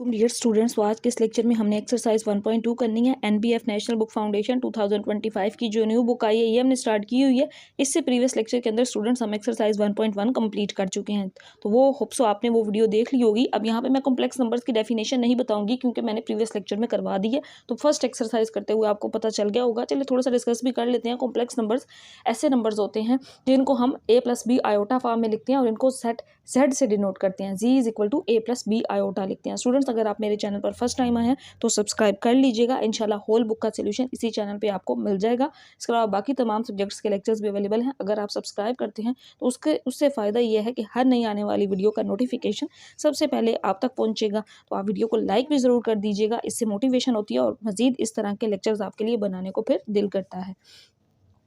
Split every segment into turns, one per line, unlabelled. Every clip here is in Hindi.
डियर स्टूडेंट्स, तो आज के इस लेक्चर में हमने एक्सरसाइज 1.2 करनी है। एनबीएफ नेशनल बुक फाउंडेशन 2025 की जो न्यू बुक आई है ये हमने स्टार्ट की हुई है। इससे प्रीवियस लेक्चर के अंदर स्टूडेंट्स हम एक्सरसाइज 1.1 कंप्लीट कर चुके हैं, तो वो होप सो आपने वो वीडियो देख ली होगी। अब यहाँ पे मैं कॉम्प्लेक्स नंबर्स की डेफिनेशन नहीं बताऊंगी क्योंकि मैंने प्रीवियस लेक्चर में करवा दी है, तो फर्स्ट एक्सरसाइज करते हुए आपको पता चल गया होगा। चलिए थोड़ा सा डिस्कस भी कर लेते हैं। कॉम्प्लेक्स नंबर्स ऐसे नंबर्स होते हैं जिनको हम a plus B iota form में लिखते हैं और इनको सेट z से डिनोट करते हैं। z is equal to a plus B iota लिखते हैं। स्टूडेंट्स, अगर आप मेरे चैनल पर फर्स्ट टाइम आए हैं तो सब्सक्राइब कर लीजिएगा। इंशाल्लाह होल बुक का सोल्यूशन इसी चैनल पे आपको मिल जाएगा। इसके अलावा बाकी तमाम सब्जेक्ट्स के लेक्चर्स भी अवेलेबल हैं। अगर आप सब्सक्राइब करते हैं तो उससे फ़ायदा ये है कि हर नई आने वाली वीडियो का नोटिफिकेशन सबसे पहले आप तक पहुँचेगा। तो आप वीडियो को लाइक भी ज़रूर कर दीजिएगा, इससे मोटिवेशन होती है और मज़ीद इस तरह के लेक्चर्स आपके लिए बनाने को फिर दिल करता है।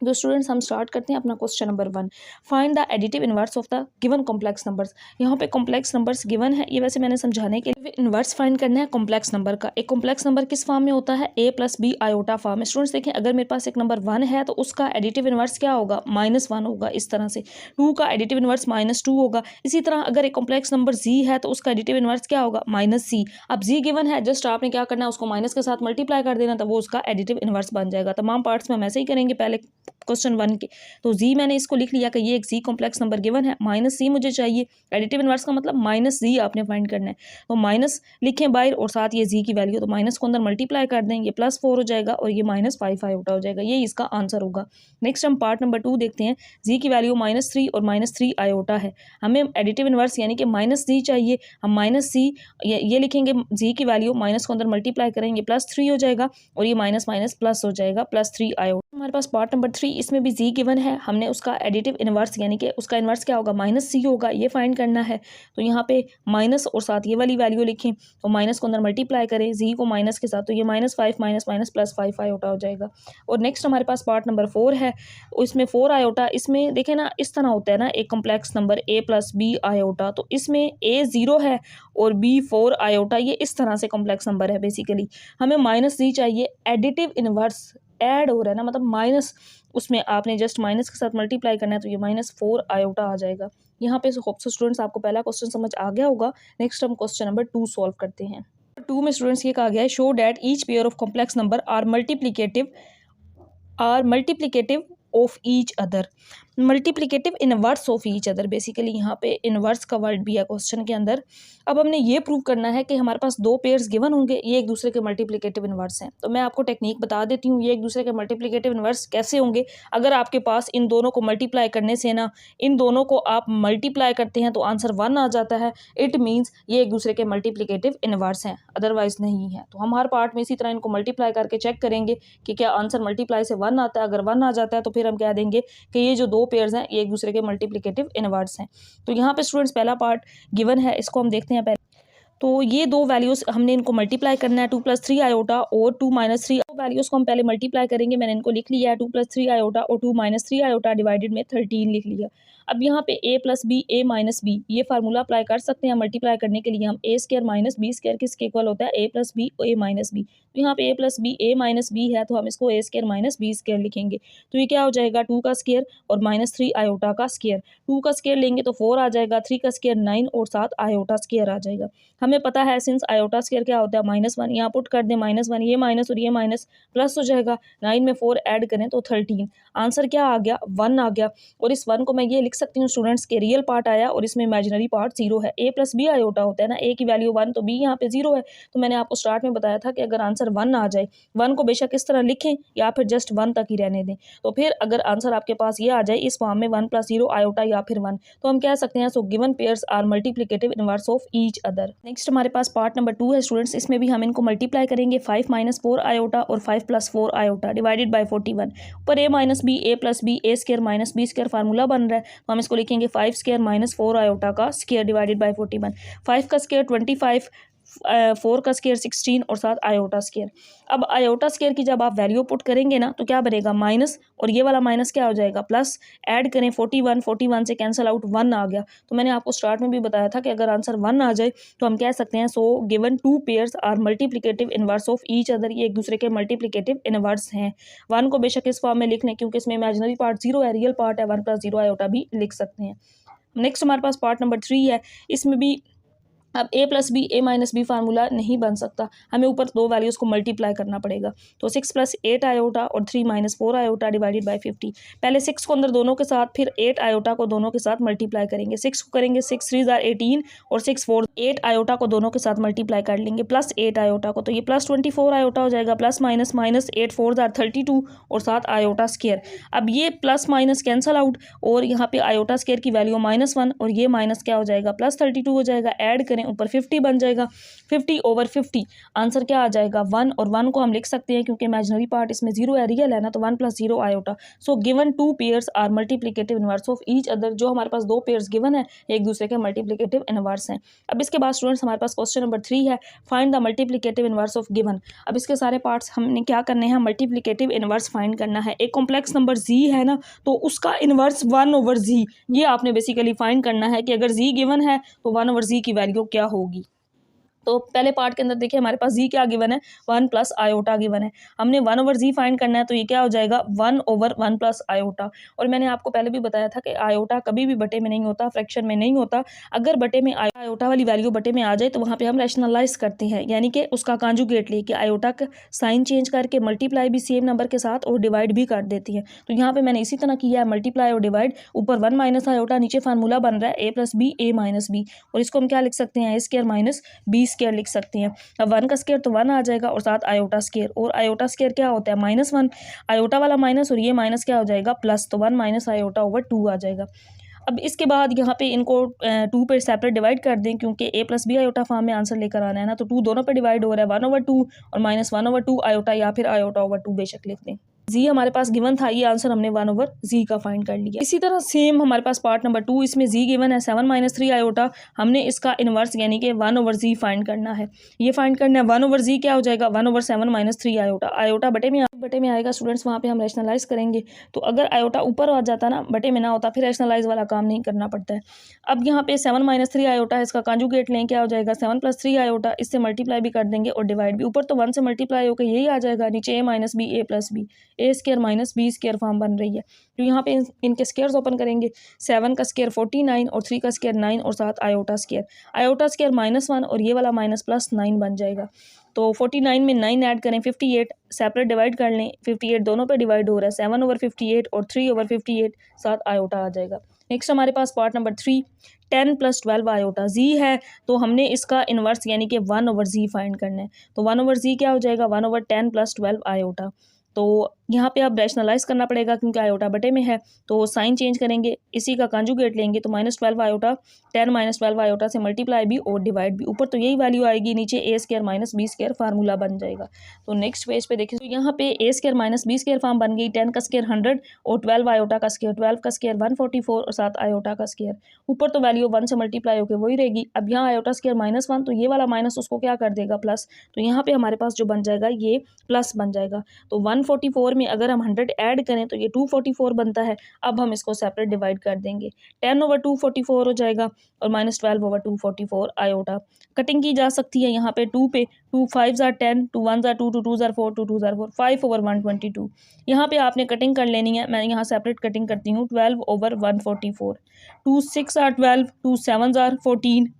तो स्टूडेंट्स, हम स्टार्ट करते हैं अपना question number 1। Find the additive inverse of the given complex numbers. यहाँ पे कॉम्प्लेक्स नंबर्स गिवन है, ये वैसे मैंने समझाने के लिए इनवर्स फाइंड करना है कॉम्प्लेक्स नंबर का। एक कॉम्प्लेक्स नंबर किस फॉर्म में होता है? a plus B iota form में। स्टूडेंट्स देखें, अगर मेरे पास एक नंबर 1 है तो उसका एडिटिव इनवर्स क्या होगा? -1 होगा। इस तरह से 2 का एडिटिव इनवर्स -2 होगा। इसी तरह अगर एक कॉम्प्लेक्स नंबर z है तो उसका एडिटिव इनवर्स क्या होगा? -c। अब z गिवन है, जस्ट आपने क्या करना है, उसको माइनस के साथ मल्टीप्लाई कर देना, तो वो उसका एडिटिव इनवर्स बन जाएगा। तमाम पार्ट्स में हम ऐसे ही करेंगे पहले क्वेश्चन 1 के। तो z मैंने इसको लिख लिया कि ये एक z कॉम्प्लेक्स नंबर गिवन है, -c मुझे चाहिए। एडिटिव इनवर्स का मतलब -z आपने फाइंड करना है, तो माइनस लिखें बाहर और साथ ये z की वैल्यू, तो माइनस को अंदर मल्टीप्लाई कर दें, ये +4 हो जाएगा और ये -5 आयोटा हो जाएगा। ये इसका आंसर होगा। नेक्स्ट हम पार्ट नंबर 2 देखते हैं। z की वैल्यू -3 और -3 आयोटा है। हमें एडिटिव इनवर्स यानी कि -z चाहिए। हम -c ये लिखेंगे, z की वैल्यू माइनस को अंदर मल्टीप्लाई करेंगे, +3 हो जाएगा और ये माइनस माइनस प्लस हो जाएगा, +3 आयोटा। हमारे पास पार्ट नंबर 3, इसमें भी z गिवन है। हमने उसका एडिटिव इनवर्स यानी कि उसका इनवर्स क्या होगा? -c होगा, ये फाइंड करना है। तो यहाँ पे माइनस और साथ ये वाली वैल्यू लिखें, तो माइनस को अंदर मल्टीप्लाई करें z को माइनस के साथ, तो ये -5 माइनस +5 आयोटा हो जाएगा। और नेक्स्ट हमारे पास पार्ट नंबर 4 है, इसमें 4 आयोटा। इसमें देखें ना, इस तरह होता है ना एक complex number a plus B iota, तो इसमें a 0 है और b 4 आयोटा। ये इस तरह से कॉम्प्लेक्स नंबर है। बेसिकली हमें -c चाहिए। एडिटिव इनवर्स ऐड हो रहा है ना, मतलब माइनस, उसमें आपने जस्ट माइनस के साथ मल्टीप्लाई करना है, तो ये -4 आयोटा आ जाएगा। यहाँ पे होप सो स्टूडेंट्स आपको पहला क्वेश्चन समझ आ गया होगा। नेक्स्ट हम क्वेश्चन नंबर 2 सॉल्व करते हैं। 2 में स्टूडेंट्स ये कहा गया है, show that each pair of complex number are multiplicative of each other. Multiplicative inverse of each other, basically यहाँ पे इनवर्स का वर्ड भी है क्वेश्चन के अंदर। अब हमने ये प्रूव करना है कि हमारे पास 2 पेयर्स गिवन होंगे, ये एक दूसरे के मल्टीप्लिकेटिव इनवर्स हैं। तो मैं आपको टेक्निक बता देती हूँ, ये एक दूसरे के मल्टीप्लिकेटिव इनवर्स कैसे होंगे। अगर आपके पास इन दोनों को मल्टीप्लाई करने से ना, इन दोनों को आप मल्टीप्लाई करते हैं तो आंसर 1 आ जाता है, इट मीन्स ये एक दूसरे के मल्टीप्लिकेटिव इनवर्स हैं, अदरवाइज नहीं है। तो हम हर पार्ट में इसी तरह इनको मल्टीप्लाई करके चेक करेंगे कि क्या आंसर मल्टीप्लाई से 1 आता है। अगर 1 आ जाता है तो फिर हम कह देंगे कि ये जो 2 पेयर्स हैं ये एक दूसरे के मल्टीप्लिकेटिव इनवर्स हैं। तो यहाँ पे स्टूडेंट्स पहला पार्ट गिवन है, इसको हम देखते हैं पहले। तो ये 2 वैल्यूज़ हमने इनको मल्टीप्लाई करना है, 2 + 3 आयोटा और 2 - 3 वैल्यूज़ को हम पहले मल्टीप्लाई करेंगे। मैंने इनको लिख लिया है, 2 + 3 आयोटा और 2 - 3 आयोटा डिवाइडेड में 13 लिख लिया। अब यहाँ पे a + b a - b ये फार्मूला अप्लाई कर सकते हैं। मल्टीप्लाई करने के लिए हम a² - b² किसके इक्वल होता है? a + b a - b। तो यहाँ पे a + b a - b है, तो हम इसको a² - b² लिखेंगे। तो ये क्या हो जाएगा? 2 का स्क्वायर और -3 आयोटा का स्क्वायर। 2 का स्क्वायर लेंगे तो 4 आ जाएगा, 3 का स्क्वायर 9 और 7 आयोटा स्क्वायर आ जाएगा। हमें पता है सिंस आयोटा स्क्वायर क्या होता है? -1। यहाँ पुट कर दें -1, ये माइनस और ये माइनस प्लस हो जाएगा। 9 में 4 ऐड करें तो 13। आंसर क्या आ गया? 1 आ गया। और इस 1 को मैं ये लिख सकती हूँ स्टूडेंट्स के रियल पार्ट आया और इसमें इमेजिनरी पार्ट 0 है। a + b आयोटा होता है ना, a की वैल्यू 1 तो b यहाँ पे 0 है। तो मैंने आपको स्टार्ट में बताया था कि अगर आंसर 1 आ जाए, 1 को बेशक इस तरह लिखें या फिर जस्ट 1 तक ही रहने दें, तो फिर अगर आंसर आपके पास ये आ जाए इस फॉर्म में 1 + 0 आयोटा या फिर 1, तो हम कह सकते हैं so given pairs are multiplicative inverse of each other. Next हमारे पास पार्ट नंबर 2 है स्टूडेंट्स, इसमें भी हम इनको मल्टीप्लाई करेंगे। 5 - 4 आयोटा और 5 + 4 आयोटा डिवाइडेड बाय 41। ऊपर a - b a + b a² - b² formula बन रहा है, तो हम इसको लिखेंगे 5² - 4 आयोटा का स्क्वायर डिवाइडेड बाय 41। 5 का स्क्वायर 25, 4 का स्क्वायर 16 और 7 आयोटा स्क्वायर। अब आयोटा स्क्वायर की जब आप वैल्यू पुट करेंगे ना, तो क्या बनेगा? माइनस और ये वाला माइनस क्या हो जाएगा? प्लस। ऐड करें 41 से कैंसिल आउट 1 आ गया। तो मैंने आपको स्टार्ट में भी बताया था कि अगर आंसर 1 आ जाए तो हम कह सकते हैं so given 2 pairs are multiplicative inverse of each other. ये एक दूसरे के मल्टीप्लिकेटिव इनवर्स हैं। 1 को बेशक इस फॉर्म में लिख लें क्योंकि इसमें इमेजिनरी पार्ट 0 है, रियल पार्ट है 1 + 0 आयोटा भी लिख सकते हैं। नेक्स्ट हमारे पास पार्ट नंबर 3 है, इसमें भी अब a plus B a minus B formula नहीं बन सकता, हमें ऊपर दो वैल्यूज़ को मल्टीप्लाई करना पड़ेगा। तो 6 प्लस 8 आयोटा और 3 माइनस 4 आयोटा डिवाइडेड बाई 50। पहले 6 को अंदर दोनों के साथ, फिर 8 आयोटा को दोनों के साथ मल्टीप्लाई करेंगे। 6 को करेंगे 6 3 ज़ार 18 और 6 4 8 आयोटा को दोनों के साथ मल्टीप्लाई कर लेंगे प्लस 8 आयोटा को, तो ये प्लस 24 आयोटा हो जाएगा। प्लस माइनस माइनस 8 4 ज़ार 32 और 7 आयोटा स्क्वायर। अब ये प्लस माइनस कैंसल आउट और यहाँ पे आयोटा स्क्वायर की वैल्यू -1 और ये माइनस क्या हो जाएगा प्लस 32 हो जाएगा। ऐड करें ऊपर 50 बन जाएगा। 50 ओवर 50 आंसर क्या आ जाएगा 1, और 1 को हम लिख सकते हैं क्योंकि इमेजिनरी पार्ट इसमें 0 है, रियल है ना, तो 1 + 0 आयोटा। So given 2 pairs are multiplicative inverse of each other. जो हमारे पास 2 पेयर्स गिवन है एक दूसरे के मल्टीप्लिकेटिव इनवर्स हैं। अब इसके बाद स्टूडेंट्स हमारे पास क्वेश्चन नंबर 3 है, find the multiplicative inverse of given. अब इसके सारे पार्ट्स हमने क्या करने हैं, मल्टीप्लिकेटिव इनवर्स फाइंड करना है। एक कॉम्प्लेक्स नंबर z है ना, तो उसका इनवर्स 1/z, ये आपने बेसिकली फाइंड करना है कि अगर z गिवन है तो 1/z की वैल्यू क्या होगी। तो पहले पार्ट के अंदर देखिए हमारे पास जी क्या गिवन है 1 प्लस आयोटा गिवन है। हमने 1/z फाइंड करना है, तो ये क्या हो जाएगा 1/1 प्लस आयोटा। और मैंने आपको पहले भी बताया था कि आयोटा कभी भी बटे में नहीं होता, फ्रैक्शन में नहीं होता। अगर बटे में आयोटा वाली वैल्यू बटे में आ जाए तो वहाँ पे हम रैशनलाइज करते हैं, यानी कि उसका कॉन्जुगेट लेके आयोटा का साइन चेंज करके मल्टीप्लाई भी सेम नंबर के साथ और डिवाइड भी कर देती है। तो यहाँ पे मैंने इसी तरह किया है, मल्टीप्लाई और डिवाइड। ऊपर 1 माइनस आयोटा, नीचे फार्मूला बन रहा है a plus B a minus B, और इसको हम क्या लिख सकते हैं a square minus B square लिख सकते हैं। अब 1 का स्क्वायर तो 1 आ जाएगा और साथ आयोटा स्क्वायर, और आयोटा स्क्वायर क्या होता है -1, आयोटा वाला माइनस और ये माइनस क्या हो जाएगा प्लस, तो 1 माइनस आयोटा ओवर 2 आ जाएगा। अब इसके बाद यहाँ पे इनको 2 पे सेपरेट डिवाइड कर दें, क्योंकि a plus B iota form में आंसर लेकर आना है ना, तो 2 दोनों पे डिवाइड हो रहा है 1/2 और -1/2 आयोटा, या फिर आयोटा ओवर 2 बेशक लिख दें। जी हमारे पास गिवन था, ये आंसर हमने 1/z का फाइंड कर लिया। इसी तरह सेम हमारे पास पार्ट नंबर 2, इसमें z गिवन है 7 - 3 आयोटा। हमने इसका इनवर्स यानी कि 1/z फाइंड करना है। ये फाइंड करना है 1/z क्या हो जाएगा 1/7 - 3 आयोटा। आयोटा बटे में आएगा स्टूडेंट्स, वहाँ पे हम रैशनलाइज करेंगे। तो अगर आयोटा ऊपर आ जाता ना, बटे में ना होता, फिर रैशनलाइज वाला काम नहीं करना पड़ता है। अब यहाँ पे 7 - 3 आयोटा है, इसका कॉन्जुगेट लें, क्या हो जाएगा 7 + 3 आयोटा। इससे मल्टीप्लाई भी कर देंगे और डिवाइड भी। ऊपर तो 1 से मल्टीप्लाई होकर यही आ जाएगा, नीचे a minus B a plus B, a square minus B square form बन रही है। तो यहाँ पे इनके स्क्वायर्स ओपन करेंगे। 7 का स्क्वायर 49 और 3 का स्क्वायर 9 और साथ आयोटा स्क्वायर। आयोटा स्क्वायर -1 और ये वाला माइनस प्लस 9 बन जाएगा। तो 49 में 9 ऐड करें, 58 सेपरेट डिवाइड कर लें। 58 दोनों पे डिवाइड हो रहा है, 7/58 और 3/58 साथ आयोटा आ जाएगा। नेक्स्ट हमारे पास पार्ट नंबर 3, 10 + 12 आयोटा। जी है तो हमने इसका इन्वर्स यानी कि 1/z फाइंड करना है। तो 1/z क्या हो जाएगा 1/10 + 12 आयोटा। तो यहाँ पे अब रैशनलाइज करना पड़ेगा क्योंकि आयोटा बटे में है, तो साइन चेंज करेंगे, इसी का कॉन्जुगेट लेंगे। तो -12 आयोटा, 10 - 12 आयोटा से मल्टीप्लाई भी और डिवाइड भी। ऊपर तो यही वैल्यू आएगी, नीचे a square minus B square formula बन जाएगा। तो नेक्स्ट पेज पे देखिए, तो यहाँ पे a square minus B square form बन गई। 10 का स्क्वायर 100 और 12 आयोटा का स्क्वायर, 12 का स्क्वायर 144 और 7 आयोटा का स्क्वायर। ऊपर तो वैल्यू 1 से मल्टीप्लाई होकर वही रहेगी। अब यहाँ आयोटा स्क्वायर -1, तो ये वाला माइनस उसको क्या कर देगा प्लस। तो यहाँ पे हमारे पास जो बन जाएगा ये प्लस बन जाएगा। तो 144 में अगर हम 100 ऐड करें तो ये 244 बनता है। अब हम इसको सेपरेट डिवाइड कर देंगे। 10/244 हो जाएगा और -12/244 आयोटा। कटिंग की जा सकती है यहाँ पे 2 पे, 2 5 ज़ार 10, 2 1 ज़ार 2, 2 2 ज़ार 4, 2 2 ज़ार 4, 5/122। यहाँ पे आपने कटिंग कर लेनी है, मैं यहाँ सेपरेट कटिंग करती हूँ। 12/144, 2 6 ज़ार 12, 2 7 ज़ार 14,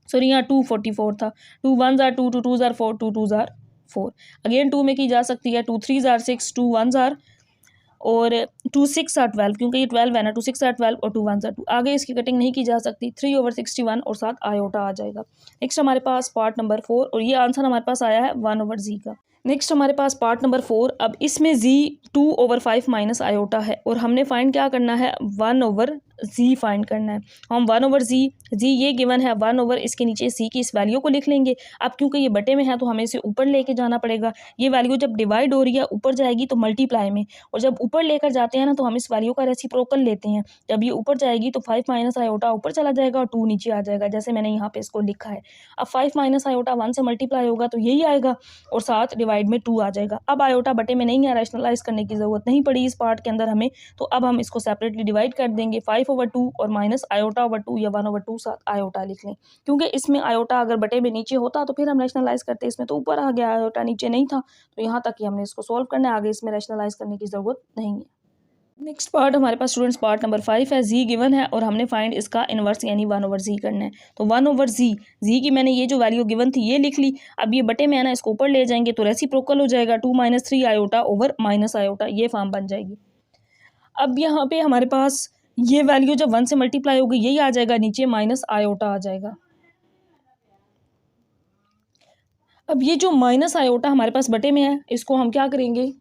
सॉरी यहाँ 244 था। 2 1 ज़ार 2, 2 2 ज़ार 4, 2 2 ज़ार 4। अगेन 2 में की जा सकती है। 2 3 ज़ार 6, 2 1 ज़ार और 2 6 ज़ार 12, क्योंकि ये 12 है ना, 2 6 ज़ार 12 और 2 1 ज़ार 2। आगे इसकी कटिंग नहीं की जा सकती। 3/61 और साथ आयोटा आ जाएगा। नेक्स्ट हमारे पास पार्ट नंबर 4, और ये आंसर हमारे पास आया है 1/z का। नेक्स्ट हमारे पास पार्ट नंबर 4। अब इसमें z 2/5 माइनस आयोटा है, और हमने फाइंड क्या करना है 1/z फाइंड करना है। हम 1/z ये गिवन है 1 इसके नीचे c की इस वैल्यू को लिख लेंगे। अब क्योंकि ये बटे में है तो हमें इसे ऊपर लेके जाना पड़ेगा। ये वैल्यू जब डिवाइड हो रही है ऊपर जाएगी तो मल्टीप्लाई में, और जब ऊपर लेकर जाते हैं ना तो हम इस वैल्यू का रेसिप्रोकल लेते हैं। जब ये ऊपर जाएगी तो 5 माइनस आयोटा ऊपर चला जाएगा और 2 नीचे आ जाएगा, जैसे मैंने यहाँ पे इसको लिखा है। अब 5 माइनस आयोटा 1 से मल्टीप्लाई होगा तो यही आएगा, और साथ डिवाइड में 2 आ जाएगा। अब आयोटा बटे में नहीं है, रैशनलाइज करने की ज़रूरत नहीं पड़ी इस पार्ट के अंदर हमें। तो अब हम इसको सेपरेटली डिवाइड कर देंगे। 5/2 और माइनस आयोटा/2 या 1/2 साथ आयोटा लिख लें, क्योंकि इसमें आयोटा अगर बटे में नीचे होता तो फिर हम रैशनलाइज करते। इसमें तो ऊपर आ गया, आयोटा नीचे नहीं था, तो यहाँ तक ही हमने इसको सॉल्व करना है। आगे इसमें रैशनलाइज करने की ज़रूरत नहीं है। नेक्स्ट पार्ट हमारे पास स्टूडेंट्स पार्ट नंबर 5 है। जी गिवन है और हमने फाइंड इसका इन्वर्स यानी 1/z करना है। तो 1/z, जी की मैंने ये जो वैल्यू गिवन थी ये लिख ली। अब ये बटे में है ना, इसको ऊपर ले जाएंगे तो रेसिप्रोकल हो जाएगा 2 - 3 आयोटा ओवर माइनस आयोटा, ये फॉर्म बन जाएगी। अब यहाँ पे हमारे पास ये वैल्यू जब 1 से मल्टीप्लाई होगी यही आ जाएगा, नीचे माइनस आयोटा आ जाएगा। अब ये जो माइनस आयोटा हमारे पास बटे में है इसको हम क्या करेंगे,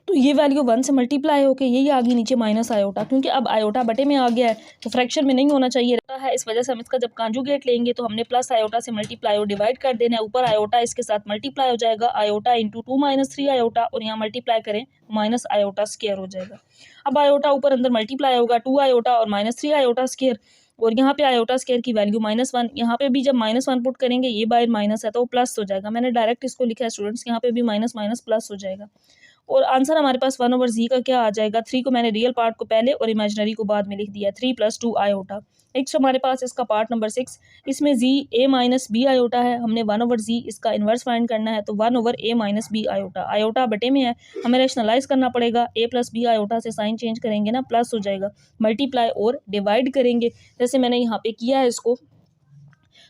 तो ये वैल्यू 1 से मल्टीप्लाई होके यही आ गई नीचे माइनस आयोटा, क्योंकि अब आयोटा बटे में आ गया है तो फ्रैक्शन में नहीं होना चाहिए रहता है, इस वजह से हम इसका जब कॉन्जुगेट लेंगे तो हमने प्लस आयोटा से मल्टीप्लाई और डिवाइड कर देना है। ऊपर आयोटा इसके साथ मल्टीप्लाई हो जाएगा, आयोटा इंटू 2 - 3 आयोटा, और यहाँ मल्टीप्लाई करें माइनस आयोटा स्क्वायर हो जाएगा। अब आयोटा ऊपर अंदर मल्टीप्लाई होगा 2 आयोटा और -3 आयोटा स्क्वायर, और यहाँ पे आयोटा स्क्वायर की वैल्यू -1, यहाँ पे भी जब -1 पुट करेंगे ये बाहर माइनस है तो प्लस हो जाएगा। मैंने डायरेक्ट इसको लिखा है स्टूडेंट्स, यहाँ पे भी माइनस माइनस प्लस हो जाएगा। और आंसर हमारे पास 1/z का क्या आ जाएगा, 3 को मैंने रियल पार्ट को पहले और इमेजिनरी को बाद में लिख दिया, 3 + 2 आयोटा। नेक्स्ट हमारे पास इसका पार्ट नंबर 6, इसमें z a - b आयोटा है, हमने 1/z इसका इन्वर्स फाइंड करना है, तो 1/a - b आयोटा, आयोटा बटे में है हमें रैशनलाइज करना पड़ेगा, a + b आयोटा से साइन चेंज करेंगे ना, प्लस हो जाएगा, मल्टीप्लाई और डिवाइड करेंगे जैसे मैंने यहाँ पे किया है इसको,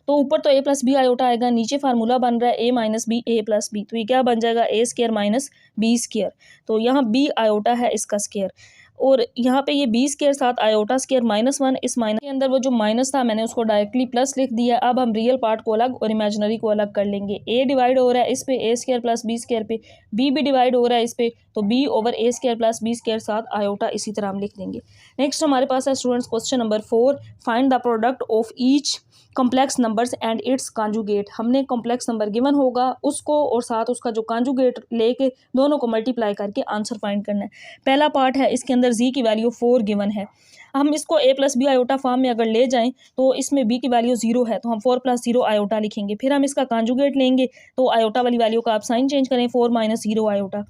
तो ऊपर तो a + b आयोटा आएगा, नीचे फार्मूला बन रहा है a - b a + b, तो ये क्या बन जाएगा a² - b स्क्वायर, तो यहाँ b आयोटा है इसका स्क्वायर, और यहाँ पे ये b स्क्वायर साथ आयोटा स्क्वायर -1, इस माइनस के अंदर वो जो माइनस था मैंने उसको डायरेक्टली प्लस लिख दिया। अब हम रियल पार्ट को अलग और इमेजिनरी को अलग कर लेंगे, a डिवाइड हो रहा है इस पे a² + b स्क्वायर पे, b भी डिवाइड हो रहा है इस पे, तो b/a² + b स्क्वायर साथ आयोटा इसी तरह हम लिख देंगे। नेक्स्ट हमारे पास है students question number 4, find the product of each complex numbers and it's conjugate. हमने कॉम्प्लेक्स नंबर गिवन होगा उसको और साथ उसका जो कॉन्जुगेट लेके दोनों को मल्टीप्लाई करके आंसर फाइंड करना है। पहला पार्ट है, इसके अंदर z की वैल्यू 4 गिवन है, हम इसको a + b आयोटा फॉर्म में अगर ले जाएं तो इसमें b की वैल्यू 0 है तो हम 4 + 0 आयोटा लिखेंगे, फिर हम इसका कॉन्जुगेट लेंगे तो आयोटा वाली वैल्यू का आप साइन चेंज करें, 4 - 0 आयोटा।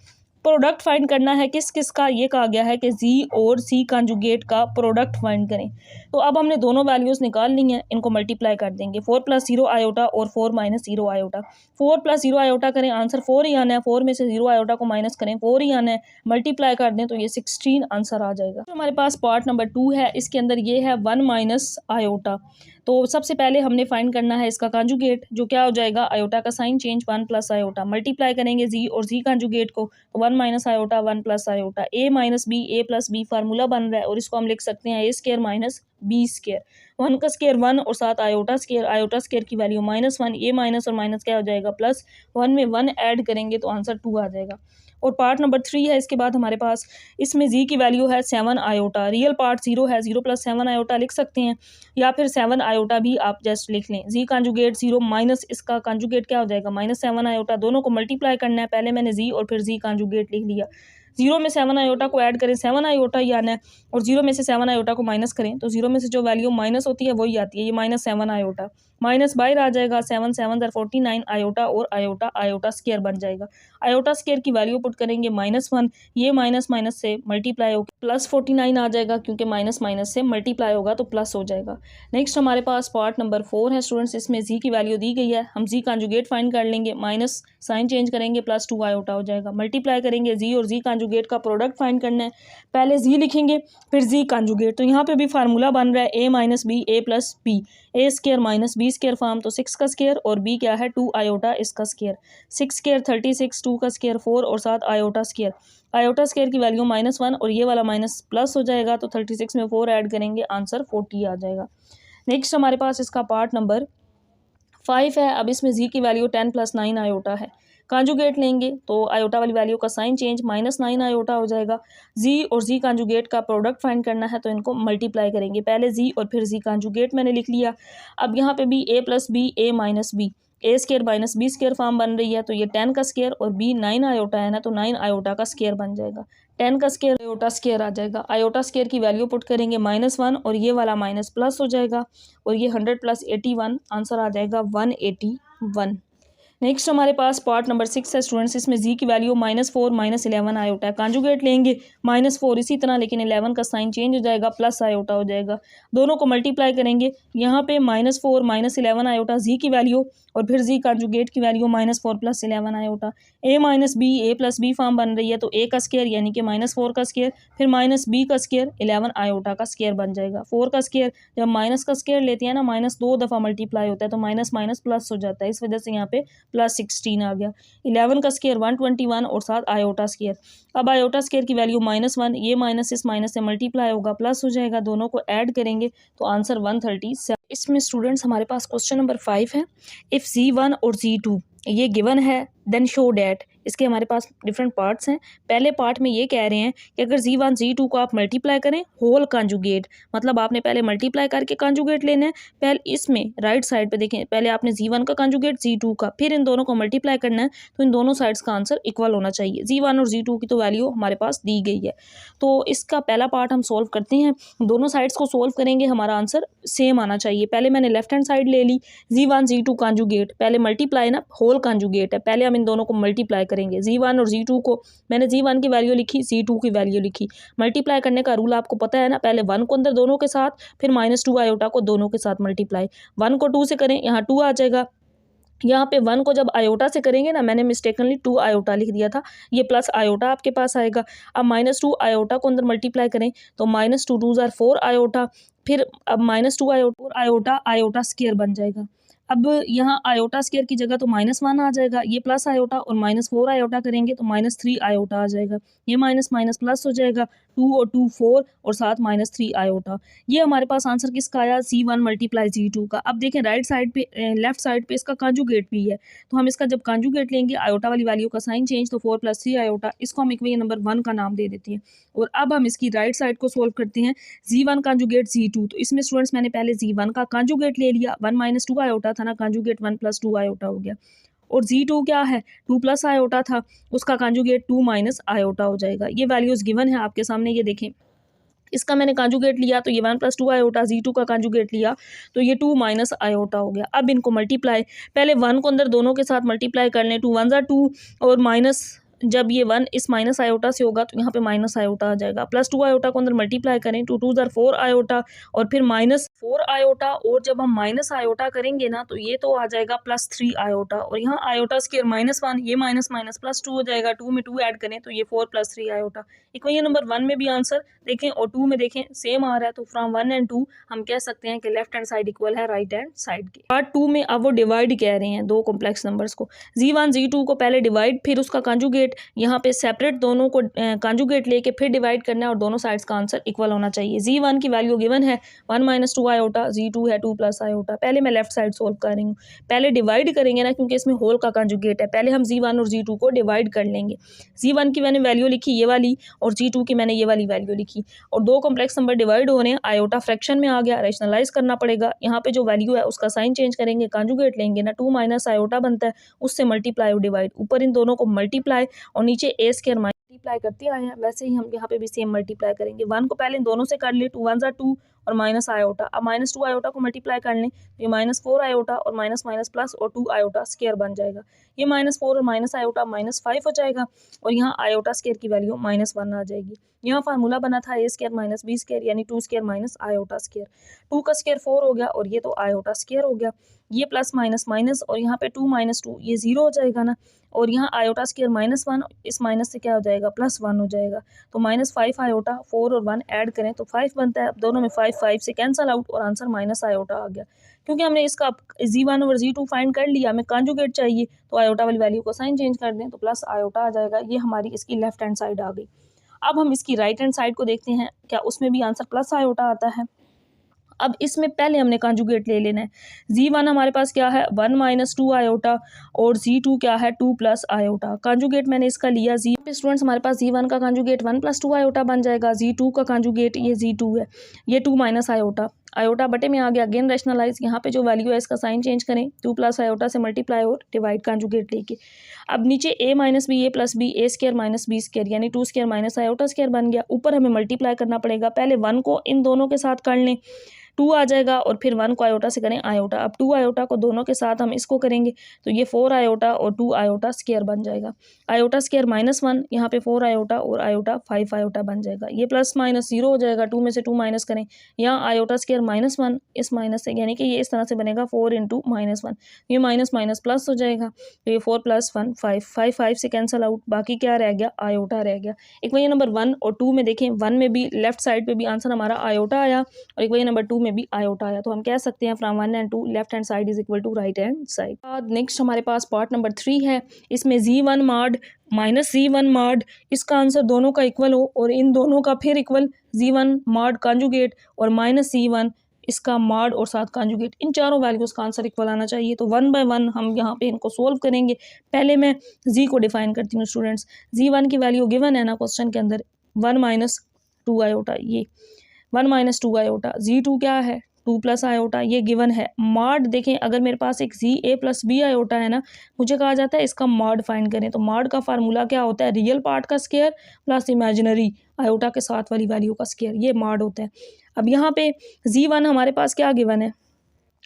प्रोडक्ट फाइंड करना है किस किस का, ये कहा गया है कि z और c कॉन्जुगेट का प्रोडक्ट फाइंड करें। तो अब हमने दोनों वैल्यूज़ निकाल ली हैं, इनको मल्टीप्लाई कर देंगे, 4 + 0 आयोटा और 4 - 0 आयोटा। 4 + 0 आयोटा करें, आंसर 4 ही आना है, 4 में से 0 आयोटा को माइनस करें 4 ही आना है, मल्टीप्लाई कर दें तो ये 16 आंसर आ जाएगा। तो हमारे पास पार्ट नंबर 2 है, इसके अंदर ये है 1 - आयोटा। तो सबसे पहले हमने फाइंड करना है इसका कॉन्जुगेट, जो क्या हो जाएगा, आयोटा का साइन चेंज 1 + आयोटा, मल्टीप्लाई करेंगे जी और जी कॉन्जुगेट को, 1 - iota 1 + iota, a - b a + b formula बन रहा है और इसको हम लिख सकते हैं a² - b स्क्वायर, 1 का स्क्वायर 1 और साथ आयोटा स्क्वायर की वैल्यू -1, ये माइनस और माइनस क्या हो जाएगा प्लस, 1 में 1 ऐड करेंगे तो आंसर 2 आ जाएगा। और पार्ट नंबर 3 है इसके बाद हमारे पास, इसमें जी की वैल्यू है 7 आयोटा, रियल पार्ट 0 है, 0 + 7 आयोटा लिख सकते हैं या फिर 7 आयोटा भी आप जस्ट लिख लें। जी कॉन्जुगेट 0 माइनस इसका कॉन्जुगेट क्या हो जाएगा, -7 आयोटा, दोनों को मल्टीप्लाई करना है, पहले मैंने जी और फिर जी कॉन्जुगेट लिख लिया। 0 में 7 आयोटा को ऐड करें, 7 आयोटा ही आना है, और 0 में से 7 आयोटा को माइनस करें तो 0 में से जो वैल्यू माइनस होती है वही आती है, ये -7 आयोटा, माइनस बाहर आ जाएगा, 7 7 49 आयोटा और आयोटा आयोटा स्क्वायर बन जाएगा। आयोटा स्क्वायर की वैल्यू पुट करेंगे -1, ये माइनस माइनस से मल्टीप्लाई होकर +49 आ जाएगा, क्योंकि माइनस माइनस से मल्टीप्लाई होगा तो प्लस हो जाएगा। नेक्स्ट हमारे पास पार्ट नंबर 4 है स्टूडेंट्स, इसमें जी की वैल्यू दी गई है, हम जी कॉन्जुगेट फाइंड कर लेंगे, माइनस साइन चेंज करेंगे +2 आयोटा हो जाएगा, मल्टीप्लाई करेंगे जी और जी कॉन्जुगेट का प्रोडक्ट फाइंड करना है, पहले जी लिखेंगे फिर जी कॉन्जुगेट, तो यहाँ पे भी फार्मूला बन रहा है a - b a + b, a² - b square form, तो 6 का स्क्वायर और b क्या है 2 आयोटा इसका स्क्वायर, 6 स्क्वायर 36, 2 का स्क्वायर 4 और साथ आयोटा स्क्वायर, आयोटा स्क्वायर की वैल्यू -1 और ये वाला माइनस प्लस हो जाएगा, तो 36 में 4 ऐड करेंगे आंसर 40 आ जाएगा। नेक्स्ट हमारे पास इसका पार्ट नंबर 5 है, अब इसमें जी की वैल्यू 10 + 9 आयोटा है, कॉन्जुगेट लेंगे तो आयोटा वाली वैल्यू का साइन चेंज -9 आयोटा हो जाएगा। जी और जी कॉन्जुगेट का प्रोडक्ट फाइंड करना है तो इनको मल्टीप्लाई करेंगे, पहले जी और फिर जी कॉन्जुगेट मैंने लिख लिया। अब यहाँ पे भी a + b a - b, a² - b square form बन रही है, तो ये 10 का स्क्वायर और b 9 आयोटा है ना, तो 9 आयोटा का स्क्वायर बन जाएगा, 10 का स्क्वायर आयोटा स्क्वायर आ जाएगा, आयोटा स्क्वायर की वैल्यू पुट करेंगे -1 और ये वाला माइनस प्लस हो जाएगा, और ये 100 + 81 आंसर आ जाएगा 181। नेक्स्ट हमारे पास पार्ट नंबर 6 है स्टूडेंट्स। इसमें जी की वैल्यू -4 -11 आयोटा है। कॉन्जुगेट लेंगे -4 इसी तरह, लेकिन 11 का साइन चेंज हो जाएगा, प्लस आयोटा हो जाएगा। दोनों को मल्टीप्लाई करेंगे, यहाँ पे -4 -11 आयोटा जी की वैल्यू, और फिर जी कॉन्जुगेट की value -4 + 11 iota. a - b a + b form बन रही है, तो a का स्क्वायर यानी कि -4 का स्क्वायर, फिर -b का स्क्वायर 11 आयोटा का स्क्वायर बन जाएगा। 4 का स्क्वायर जब माइनस का स्क्वायर लेते हैं ना, माइनस 2 दफ़ा मल्टीप्लाई होता है, तो माइनस माइनस प्लस हो जाता है, इस वजह से यहाँ पे +16 आ गया। 11 का स्क्वायर 121 और साथ आयोटा स्क्वायर। अब आयोटा स्क्वायर की वैल्यू -1, ये माइनस इस माइनस से मल्टीप्लाई होगा, प्लस हो जाएगा, दोनों को ऐड करेंगे तो आंसर 137। इसमें स्टूडेंट्स हमारे पास क्वेश्चन नंबर 5 है। इफ़ Z1 और Z2 ये गिवन है, देन शो डैट। इसके हमारे पास डिफरेंट पार्ट्स हैं। पहले पार्ट में ये कह रहे हैं कि अगर Z1 Z2 को आप मल्टीप्लाई करें होल कॉन्जुगेट, मतलब आपने पहले मल्टीप्लाई करके कॉन्जुगेट लेना है। पहले इसमें राइट साइड पे देखें, पहले आपने Z1 का कॉन्जुगेट Z2 का, फिर इन दोनों को मल्टीप्लाई करना है, तो इन दोनों साइड्स का आंसर इक्वल होना चाहिए। Z1 और Z2 की तो वैल्यू हमारे पास दी गई है, तो इसका पहला पार्ट हम सोल्व करते हैं। दोनों साइड्स को सोल्व करेंगे, हमारा आंसर सेम आना चाहिए। पहले मैंने लेफ्ट हैंड साइड ले ली, Z1 Z2 कॉन्जुगेट, पहले मल्टीप्लाई ना, होल कॉन्जुगेट है, पहले हम इन दोनों को मल्टीप्लाई करेंगे। Z1 और Z2 को मैंने Z1 की वैल्यू लिखी, Z2 की वैल्यू लिखी। मल्टीप्लाई करने का रूल आपको पता है ना, पहले 1 को अंदर दोनों के साथ, फिर -2 आयोटा को दोनों के साथ मल्टीप्लाई। 1 को 2 से करें, यहाँ 2 आ जाएगा। यहाँ पे 1 को जब आयोटा से करेंगे ना, मैंने मिस्टेकनली 2 आयोटा लिख दिया था, ये प्लस आयोटा आपके पास आएगा। अब -2 आयोटा को अंदर मल्टीप्लाई करें तो -2 2 ज़ार 4 आयोटा, फिर अब -2 आयोटा आयोटा स्क्वायर बन जाएगा। अब यहाँ आयोटा स्क्वायर की जगह तो -1 आ जाएगा, ये प्लस आयोटा और -4 आयोटा करेंगे तो -3 आयोटा आ जाएगा। ये माइनस माइनस प्लस हो जाएगा, 2 और 2 4 और साथ -3 आयोटा। ये हमारे पास आंसर किसका आया, Z1 × Z2 का। अब देखें राइट साइड पे, लेफ्ट साइड पे इसका कॉन्जुगेट भी है, तो हम इसका जब कॉन्जुगेट लेंगे, आयोटा वाली वैल्यू का साइन चेंज, तो 4 + 3 आयोटा, इसको हम इक्वेशन नंबर 1 का नाम दे देते हैं। और अब हम इसकी राइट साइड को सोल्व करते हैं, Z1 कॉन्जुगेट Z2। तो इसमें स्टूडेंट्स मैंने पहले Z1 का कॉन्जुगेट ले लिया, 1 - 2 आयोटा था ना, कॉन्जुगेट 1 + 2 आयोटा हो गया। और Z2 क्या है, 2 + आयोटा था, उसका कॉन्जुगेट 2 - आयोटा हो जाएगा। ये वैल्यूज़ गिवन है आपके सामने, ये देखें। इसका मैंने कॉन्जुगेट लिया तो ये 1 + 2 आयोटा, Z2 का कॉन्जुगेट लिया तो ये 2 - आयोटा हो गया। अब इनको मल्टीप्लाई, पहले 1 को अंदर दोनों के साथ मल्टीप्लाई कर लें, 2 1 ज़ार 2 और माइनस, जब ये 1 इस माइनस आयोटा से होगा तो यहाँ पे माइनस आयोटा आ जाएगा। +2 आयोटा को अंदर मल्टीप्लाई करें, 2 2 ज़ार 4 आयोटा और फिर -4 आयोटा, और जब हम माइनस आयोटा करेंगे ना तो ये तो आ जाएगा +3 आयोटा, और यहाँ आयोटा स्क्वायर -1, ये माइनस माइनस +2 हो जाएगा। 2 में 2 ऐड करें तो ये 4 + 3 आयोटा। इक्वेशन नंबर 1 में भी आंसर देखें और 2 में देखें सेम आ रहा है, तो फ्रॉम 1 एंड 2 हम कह सकते हैं कि लेफ्ट हैंड साइड इक्वल है राइट हैंड साइड के। पार्ट 2 में अब वो डिवाइड कह रहे हैं दो कॉम्प्लेक्स नंबर्स को। Z1 Z2 को पहले डिवाइड, फिर उसका कॉन्जुगेट, यहाँ पे सेपरेट दोनों को कॉन्जुगेट लेके फिर डिवाइड करना है, और दोनों साइड्स का आंसर इक्वल होना चाहिए। Z1 की वैल्यू गिवन है 1 - 2 आयोटा, Z2 है 2 + आयोटा। पहले मैं लेफ्ट साइड सोल्व कर रही हूँ, पहले डिवाइड करेंगे ना, क्योंकि इसमें होल का कॉन्जुगेट है। पहले हम Z1 और Z2 को डिवाइड कर लेंगे। Z1 की मैंने वैल्यू लिखी ये वाली, और Z2 की मैंने ये वाली वैल्यू लिखी, और दो कॉम्प्लेक्स नंबर डिवाइड हो रहे हैं, आयोटा फ्रैक्शन में आ गया, रैशनलाइज करना पड़ेगा। यहाँ पे जो वैल्यू है उसका साइन चेंज करेंगे, कॉन्जुगेट लेंगे ना, 2 - आयोटा बनता है, उससे मल्टीप्लाई और डिवाइड, ऊपर इन दोनों को मल्टीप्लाई और नीचे a स्क्वायर मल्टीप्लाई करते आए हैं, वैसे ही हम यहाँ पे भी सेम मल्टीप्लाई करेंगे। 1 को पहले इन दोनों से कर ले, 2 1 ज़ार 2 और माइनस आयोटा। अब -2 आयोटा को मल्टीप्लाई कर लें तो ये -4 आयोटा और माइनस माइनस प्लस और 2 आयोटा स्क्वायर बन जाएगा। ये -4 और माइनस आयोटा -5 हो जाएगा, और यहाँ आयोटा स्क्वायर की वैल्यू -1 आ जाएगी। यहाँ फार्मूला बना था a स्क्वायर - b स्क्वायर यानी 2 स्क्वायर - आयोटा स्क्वायर। 2 का स्क्वायर 4 हो गया, और ये तो आयोटा स्क्वायर हो गया। ये प्लस माइनस माइनस, और यहाँ पे 2 - 2 ये 0 हो जाएगा ना, और यहाँ आयोटा स्क्वायर -1, इस माइनस से क्या हो जाएगा, +1 हो जाएगा। तो -5 आयोटा, 4 और 1 ऐड करें तो 5 बनता है। अब दोनों में 5 से कैंसल आउट, और आंसर माइनस आयोटा आ गया। क्योंकि हमने इसका Z1 और Z2 फाइंड कर लिया, हमें कॉन्जुगेट चाहिए, तो आयोटा वाली वैल्यू को साइन चेंज कर दें तो प्लस आयोटा आ जाएगा। ये हमारी इसकी लेफ्ट हैंड साइड आ गई। अब हम इसकी राइट हैंड साइड को देखते हैं, क्या उसमें भी आंसर प्लस आयोटा आता है। अब इसमें पहले हमने कॉन्जुगेट ले लेना है। Z1 हमारे पास क्या है, 1 - 2 आयोटा, और Z2 क्या है, 2 + आयोटा। कॉन्जुगेट मैंने इसका लिया, स्टूडेंट्स हमारे पास Z1 का कॉन्जुगेट 1 + 2 आयोटा बन जाएगा। Z2 का कॉन्जुगेट ये Z2 है, ये 2 - आयोटा, आयोटा बटे में आ गया, अगेन रैशनलाइज। यहाँ पे जो वैल्यू है इसका साइन चेंज करें, 2 + आयोटा से मल्टीप्लाई और डिवाइड कॉन्जुगेट लेके। अब नीचे a - b a + b a square - b square यानी 2 स्क्वायर - आयोटा स्क्वायर बन गया। ऊपर हमें मल्टीप्लाई करना पड़ेगा, पहले 1 को इन दोनों के साथ कर लें, टू आ जाएगा और फिर 1 को आयोटा से करें आयोटा। अब 2 आयोटा को दोनों के साथ हम इसको करेंगे तो ये 4 आयोटा और 2 आयोटा स्क्वायर बन जाएगा। आयोटा स्क्वायर -1, यहाँ पे 4 आयोटा और आयोटा 5 आयोटा बन जाएगा। ये प्लस माइनस 0 हो जाएगा, 2 में से 2 माइनस करें, यहाँ आयोटा स्क्वायर -1 इस माइनस से, यानी कि ये इस तरह से बनेगा 4 इंटू -1, ये माइनस माइनस प्लस हो जाएगा, तो ये 4 + 1 5, 5 से कैंसिल आउट, बाकी क्या रह गया, आयोटा रह गया। इक्वेशन नंबर 1 और 2 में देखें, 1 में भी लेफ्ट साइड पे भी आंसर हमारा आयोटा आया और इक्वेशन नंबर 2 में भी आयोटा आया, तो हम कह सकते हैं from 1 and 2 left hand side is equal to right hand side. Next हमारे पास पार्ट नंबर 3 है, इसमें Z1 मॉड -Z1 मॉड, इसका आंसर दोनों का इक्वल हो और इन दोनों का फिर इक्वल Z1 मॉड कॉन्जुगेट और -Z1 इसका मॉड और साथ कॉन्जुगेट, इन चारों वैल्यूज़ का आंसर इक्वल आना चाहिए। तो 1 बाय 1 हम यहाँ पे इनको सोल्व करेंगे। पहले मैं Z को डिफाइन करती हूँ स्टूडेंट्स। Z1 की वैल्यू गिवन है ना क्वेश्चन के अंदर, 1 - 2 आयोटा, ये 1 - 2 आयोटा। Z2 क्या है, 2 + आयोटा, ये गिवन है। मॉड देखें, अगर मेरे पास एक ZA + B आयोटा है ना, मुझे कहा जाता है इसका मॉड फाइंड करें, तो मॉड का फार्मूला क्या होता है, रियल पार्ट का स्क्वायर प्लस इमेजिनरी आयोटा के साथ वाली वैल्यू का स्क्वायर, ये मॉड होता है। अब यहाँ पे Z1 हमारे पास क्या गिवन है,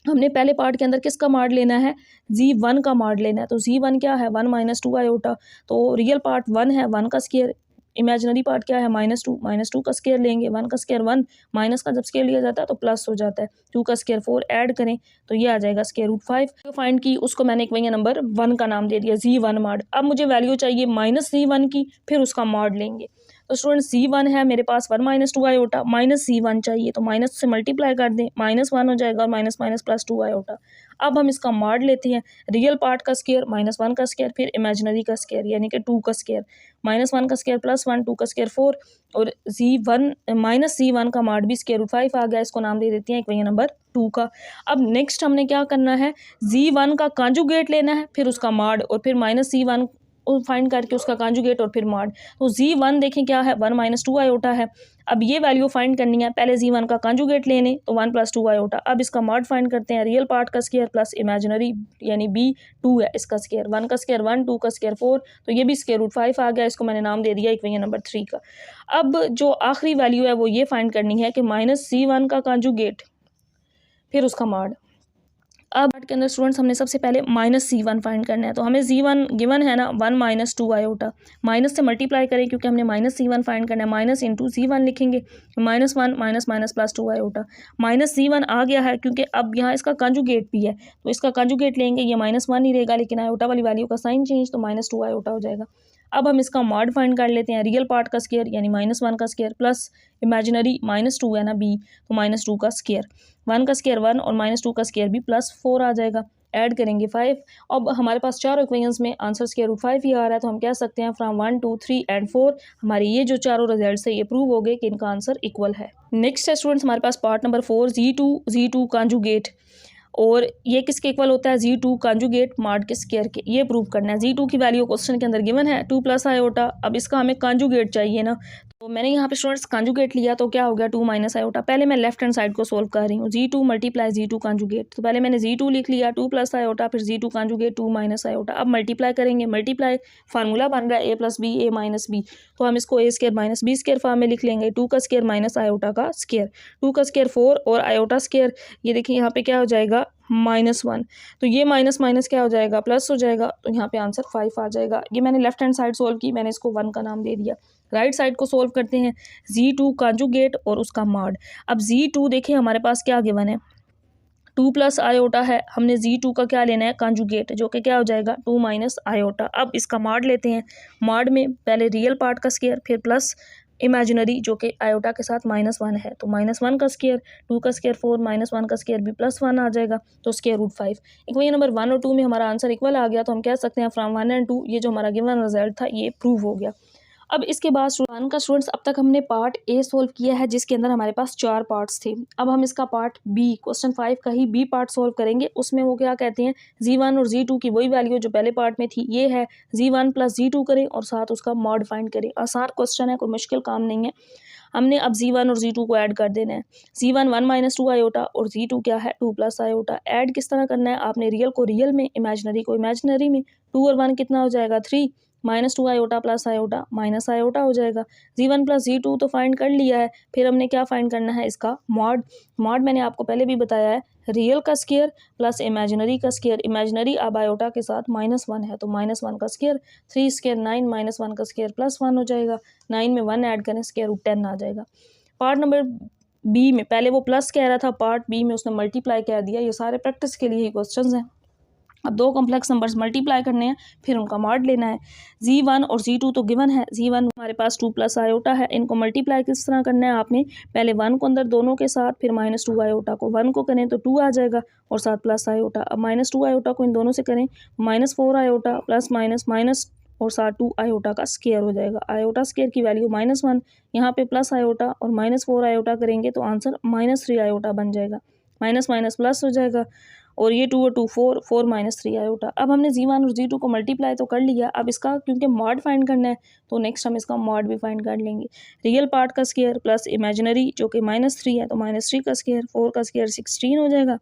हमने पहले पार्ट के अंदर किसका मॉड लेना है, Z1 का मॉड लेना है। तो Z1 क्या है, 1 - 2 आयोटा, तो रियल पार्ट 1 है, 1 का स्क्वायर, इमेजिनरी पार्ट क्या है, -2 का स्क्वायर लेंगे, 1 का स्क्वायर 1, माइनस का जब स्क्वायर लिया जाता है तो प्लस हो जाता है, 2 का स्क्वायर 4, ऐड करें तो ये आ जाएगा √5। जो फाइंड की उसको मैंने इक्वेशन नंबर 1 का नाम दे दिया, Z1 मॉड। अब मुझे वैल्यू चाहिए -Z1 की, फिर उसका मॉड लेंगे। तो स्टूडेंट Z1 है मेरे पास 1 - 2 आयोटा, -Z1 चाहिए तो माइनस से मल्टीप्लाई कर दें, -1 हो जाएगा और माइनस माइनस प्लस 2 आयोटा। अब हम इसका मॉड लेते हैं, रियल पार्ट का स्क्वायर -1 का स्क्वायर फिर इमेजिनरी का स्क्वायर यानी कि 2 का स्क्वायर, -1 का स्क्वायर +1, 2 का स्क्वायर 4 और Z1 का मॉड भी √5 आ गया, इसको नाम दे देते हैं इक्वेशन नंबर 2 का। अब नेक्स्ट हमने क्या करना है, Z1 का कॉन्जुगेट लेना है, फिर उसका मॉड और फिर -Z1 फाइंड करके उसका कॉन्जुगेट और फिर मॉड। तो Z1 देखें क्या है, 1 - 2 आयोटा है। अब ये वैल्यू फाइंड करनी है, पहले Z1 का कॉन्जुगेट लेने, तो 1 + 2 आयोटा। अब इसका मॉड फाइंड करते हैं, रियल पार्ट का स्क्वायर प्लस इमेजिनरी यानी B 2 है, इसका स्क्वायर, 1 का स्क्वायर 1, 2 का स्क्वायर 4, तो ये भी √5 आ गया, इसको मैंने नाम दे दिया इक्वेशन नंबर 3 का। अब जो आखिरी वैल्यू है वो ये फाइंड करनी है कि -Z1 का कॉन्जुगेट फिर उसका मॉड। अब पार्ट के अंदर स्टूडेंट्स हमने सबसे पहले -Z1 फाइंड करना है, तो हमें Z1 गिवन है ना 1 - 2 आयोटा, माइनस से मल्टीप्लाई करें क्योंकि हमने -Z1 फाइंड करना है, माइनस इंटू Z1 लिखेंगे, -1 minus minus plus 2 iota, -Z1 आ गया है क्योंकि अब यहाँ इसका कंजुगेट भी है तो इसका कंजुगेट लेंगे, ये -1 ही रहेगा लेकिन आयोटा वाली वैल्यू का साइन चेंज, तो -2 आयोटा हो जाएगा। अब हम इसका मॉड फाइंड कर लेते हैं, रियल पार्ट का स्क्वायर यानी -1 का स्क्वायर प्लस इमेजिनरी -2 है ना B, तो -2 का स्क्वायर, 1 का स्क्वायर 1 और -2 का स्क्वायर भी +4 आ जाएगा, ऐड करेंगे 5। अब हमारे पास चारों इक्वेशंस में आंसर √5 ही आ रहा है, तो हम कह सकते हैं फ्रॉम 1, 2, 3 एंड 4 हमारे ये जो चारों रिजल्ट है ये प्रूव हो गए कि इनका आंसर इक्वल है। नेक्स्ट है स्टूडेंट्स हमारे पास पार्ट नंबर 4, Z2 कॉन्जुगेट, और ये किसके इक्वल होता है, Z2 कॉन्जुगेट मॉड के स्क्वायर के, ये प्रूव करना है। Z2 की वैल्यू क्वेश्चन के अंदर गिवन है 2 + आयोटा, अब इसका हमें कॉन्जुगेट चाहिए ना, तो मैंने यहाँ पे स्टूडेंट्स कॉन्जुगेट लिया तो क्या हो गया 2 - आयोटा। पहले मैं लेफ्ट हैंड साइड को सोल्व कर रही हूँ, Z2 × Z2 कॉन्जुगेट, तो पहले मैंने Z2 लिख लिया 2 + आयोटा, फिर Z2 कॉन्जुगेट 2 - आयोटा। अब मल्टीप्लाई करेंगे, मल्टीप्लाई फार्मूला बन रहा है A + B A - B, तो हम इसको A² - B² फॉर्म में लिख लेंगे, 2 का स्क्वायर माइनस आयोटा का स्क्वायर, 2 का स्क्वायर 4 और आयोटा स्क्वायर, ये देखिए यहाँ पे क्या हो जाएगा -1, तो ये माइनस माइनस क्या हो जाएगा, प्लस हो जाएगा, तो यहाँ पे आंसर 5 आ जाएगा। ये मैंने लेफ्ट हैंड साइड सोल्व की, मैंने इसको 1 का नाम दे दिया। राइट साइड को सोल्व करते हैं, Z2 कॉन्जुगेट और उसका मॉड। अब Z2 देखिए हमारे पास क्या गिवन है, 2 + आयोटा है, हमने Z2 का क्या लेना है, कॉन्जुगेट, जो कि क्या हो जाएगा 2 - आयोटा। अब इसका मॉड लेते हैं, मॉड में पहले रियल पार्ट का स्क्वायर फिर प्लस इमेजिनरी जो कि आयोटा के साथ -1 है, तो -1 का स्क्वायर, 2 का स्क्वायर 4, -1 का स्क्वायर भी +1 आ जाएगा, तो √5। इक्वेशन नंबर 1 और 2 में हमारा आंसर इक्वल आ गया, तो हम कह सकते हैं फ्रॉम 1 एंड 2 ये जो हमारा गिवन रिजल्ट था ये प्रूव हो गया। अब इसके बाद स्टूडेंट का स्टूडेंट्स अब तक हमने पार्ट A सोल्व किया है जिसके अंदर हमारे पास 4 पार्ट्स थे। अब हम इसका पार्ट B क्वेश्चन 5 का ही B पार्ट सोल्व करेंगे। उसमें वो क्या कहते हैं, Z1 और Z2 की वही वैल्यू जो पहले पार्ट में थी ये है, Z1 + Z2 करें और साथ उसका मॉड फाइंड करें। आसान क्वेश्चन है, कोई मुश्किल काम नहीं है। हमने अब Z1 और Z2 को ऐड कर देना है। Z1 1 - 2 आयोटा और Z2 क्या है 2 + आयोटा। ऐड किस तरह करना है, आपने रियल को रियल में, इमेजिनरी को इमेजिनरी में, 2 और 1 कितना हो जाएगा 3, -2 iota plus iota minus iota हो जाएगा। Z1 प्लस Z2 तो फाइंड कर लिया है, फिर हमने क्या फाइंड करना है, इसका मॉड। मॉड मैंने आपको पहले भी बताया है, रियल का स्केयर प्लस इमेजिनरी का स्केयर। इमेजिनरी अब आयोटा के साथ -1 है तो -1 का स्केयर, 3 स्केयर 9 -1 का स्केयर +1 हो जाएगा। 9 में 1 ऐड करें, स्केयर रूट 10 आ जाएगा। पार्ट नंबर बी में पहले वो प्लस कह रहा था, पार्ट बी में उसने मल्टीप्लाई कह दिया। ये सारे प्रैक्टिस के लिए ही क्वेश्चंस हैं। अब दो कॉम्प्लेक्स नंबर्स मल्टीप्लाई करने हैं, फिर उनका मॉड लेना है। Z1 और Z2 तो गिवन है। Z1 हमारे पास 2 प्लस आयोटा है, इनको मल्टीप्लाई किस तरह करना है आपने, पहले 1 को अंदर दोनों के साथ, फिर -2 आयोटा को 1 को करें तो 2 आ जाएगा और साथ प्लस आयोटा। अब -2 आयोटा को इन दोनों से करें, -4 आयोटा प्लस माइनस माइनस और साथ 2 आयोटा का स्केयर हो जाएगा। आयोटा स्केयर की वैल्यू -1, यहाँ पे प्लस आयोटा और -4 आयोटा करेंगे तो आंसर -3 आयोटा बन जाएगा। माइनस माइनस प्लस हो जाएगा और ये 2 और 2 4, 4 -3 आयोटा। अब हमने Z1 और Z2 को मल्टीप्लाई तो कर लिया, अब इसका क्योंकि मॉड फाइंड करना है तो नेक्स्ट हम इसका मॉड भी फाइंड कर लेंगे। रियल पार्ट का स्केयर प्लस इमेजिनरी जो कि -3 है तो -3 का स्केयर, 4 का स्केयर 16 हो जाएगा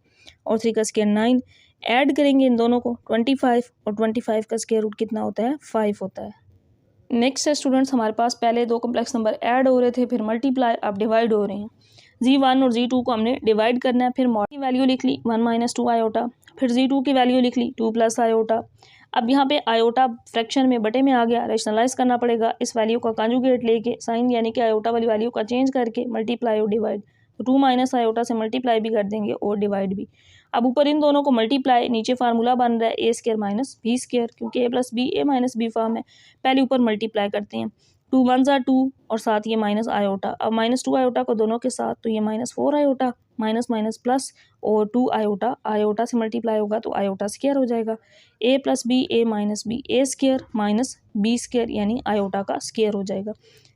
और 3 का स्केयर 9। ऐड करेंगे इन दोनों को 25 और 25 का स्केयर रूट कितना होता है, 5 होता है। नेक्स्ट है स्टूडेंट्स, हमारे पास पहले दो कॉम्प्लेक्स नंबर ऐड हो रहे थे, फिर मल्टीप्लाई, अब डिवाइड हो रहे हैं। Z1 और Z2 को हमने डिवाइड करना है, फिर मॉड की वैल्यू लिख ली 1 - 2 आयोटा, फिर Z2 की वैल्यू लिख ली 2 प्लस आयोटा। अब यहाँ पे आयोटा फ्रैक्शन में बटे में आ गया, रेशनलाइज करना पड़ेगा। इस वैल्यू का कंजुगेट लेके साइन यानी कि आयोटा वाली वैल्यू का चेंज करके मल्टीप्लाई और डिवाइड, तो 2 माइनस आयोटा से मल्टीप्लाई भी कर देंगे और डिवाइड भी। अब ऊपर इन दोनों को मल्टीप्लाई, नीचे फार्मूला बन रहा है ए स्केयर माइनस बी स्केयर, क्योंकि ए प्लस बी ए माइनस बी फॉर्म है। पहले ऊपर मल्टीप्लाई करते हैं, 2 1 ज़ा 2 और साथ ये माइनस आयोटा। अब -2 आयोटा को दोनों के साथ तो ये -4 आयोटा, माइनस माइनस प्लस और 2 आयोटा, आयोटा से मल्टीप्लाई होगा तो आयोटा स्केयर हो जाएगा। ए प्लस बी ए माइनस बी ए स्केयर माइनस बी स्केयर यानी आयोटा का स्केयर हो जाएगा।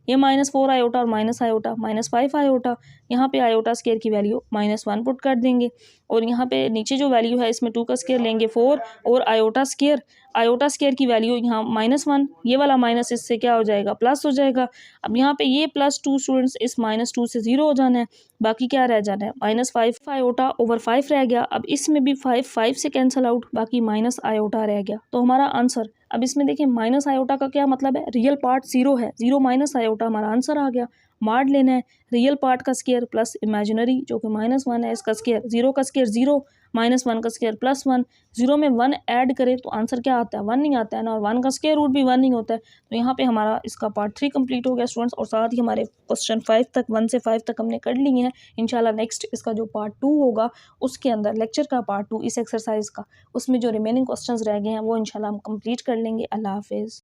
ये -4 आयोटा और माइनस आयोटा -5 आयोटा, यहाँ पे आयोटा स्केयर की वैल्यू -1 पुट कर देंगे और यहाँ पे नीचे जो वैल्यू है इसमें 2 का स्केयर लेंगे 4 और आयोटा स्केयर की वैल्यू यहाँ -1, ये वाला माइनस इससे क्या हो जाएगा, प्लस हो जाएगा। अब यहाँ पे ये +2 स्टूडेंट्स इस -2 से 0 हो जाना है, बाकी क्या रह जाना है, -5 आयोटा ओवर 5 रह गया। अब इसमें भी 5 से कैंसिल आउट, बाकी माइनस आयोटा रह गया। तो हमारा आंसर, अब इसमें देखिए माइनस आयोटा का क्या मतलब है, रियल पार्ट 0 है, 0 माइनस आयोटा हमारा आंसर आ गया। मॉड लेना है, रियल पार्ट का स्केयर प्लस इमेजिनरी जो कि -1 है इसका स्केयर, 0 का स्केयर 0, -1 का स्केयर +1, 0 में 1 ऐड करें तो आंसर क्या आता है, 1 नहीं आता है ना, और 1 का स्केयर रूट भी 1 नहीं होता है। तो यहाँ पे हमारा इसका पार्ट 3 कंप्लीट हो गया स्टूडेंट्स, और साथ ही हमारे क्वेश्चन 5 तक, 1 से 5 तक हमने कर लिए हैं। इंशाल्लाह नेक्स्ट इसका जो पार्ट 2 होगा उसके अंदर लेक्चर का पार्ट 2 इस एक्सरसाइज का, उसमें जो रिमेनिंग क्वेश्चंस रह गए हैं वो इंशाल्लाह हम कंप्लीट कर लेंगे। अल्लाह हाफिज़।